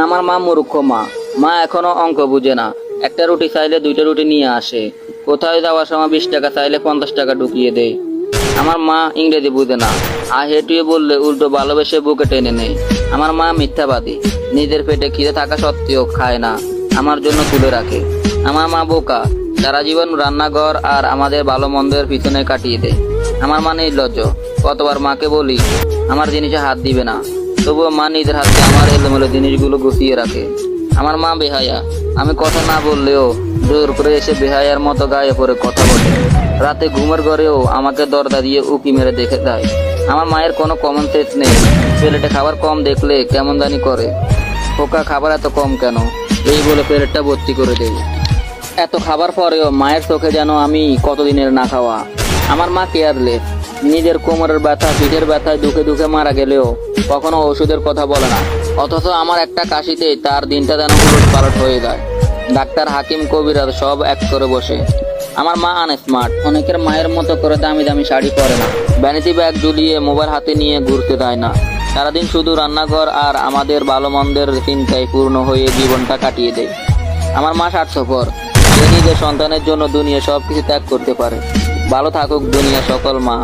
আমার মা মূর্খ মা। মা এখনো অঙ্ক বুঝে না। একটা রুটি চাইলে দুইটা রুটি নিয়ে আসে। কোথায় যাওয়ার সময় 20 টাকা চাইলে 50 টাকা ঢুকিয়ে দেয়। আমার মা ইংরেজি বুঝে না। হেঁটিয়ে বললে উল্টো ভালোবেসে বুকে টেনে নেয়। আমার মা মিথ্যাবাদী। নিজের পেটে খিদে থাকা সত্ত্বেও খায় না, আমার জন্য তুলে রাখে। আমার মা বোকা। সারা জীবন রান্নাঘর আর আমাদের ভালো মন্দের পিছনে কাটিয়ে দেয়। আমার মা নির্লজ্জ। কতবার মাকে বলি আমার জিনিসে হাত দিবে না, তবুও মা নিজের হাতে আমার এলোমেলো জিনিসগুলো গুছিয়ে রাখে। আমার মা বেহায়া। আমি কথা না বললেও জোর করে এসে বেহায়ার মতো গায়ে পড়ে কথা বলে। রাতে ঘুমের ঘরেও আমাকে দরজা দিয়ে উকি মেরে দেখে দেয়। আমার মায়ের কোনো কমন সেন্স নেই। প্লেটে খাবার কম দেখলে কেমন জানি করে। পোকা খাবার এত কম কেন, এই বলে প্লেটটা ভর্তি করে দেয়। এত খাবার পরেও মায়ের চোখে যেন আমি কতদিনের না খাওয়া। আমার মা কেয়ারলেস। নিজের কোমরের ব্যথা পিঠের ব্যথায় দুঃখে দুঃখে মারা গেলেও কখনো ওষুধের কথা বলে না। অথচ আমার একটা কাশিতেই তার দিনটা যেন উলট পালট হয়ে যায়। ডাক্তার হাকিম কবিরাজ সব এক করে বসে। আমার মা আনস্মার্ট। অনেকের মায়ের মতো করে দামি দামি শাড়ি পরে না, ভ্যানিটি ব্যাগ ঝুলিয়ে মোবাইল হাতে নিয়ে ঘুরতে দেয় না। সারাদিন শুধু রান্নাঘর আর আমাদের ভালো মন্দের চিন্তায় পূর্ণ হয়ে জীবনটা কাটিয়ে দেয়। আমার মা স্বার্থপর। সে নিজের সন্তানের জন্য দুনিয়া সবকিছু ত্যাগ করতে পারে। ভালো থাকুক দুনিয়া সকল মা।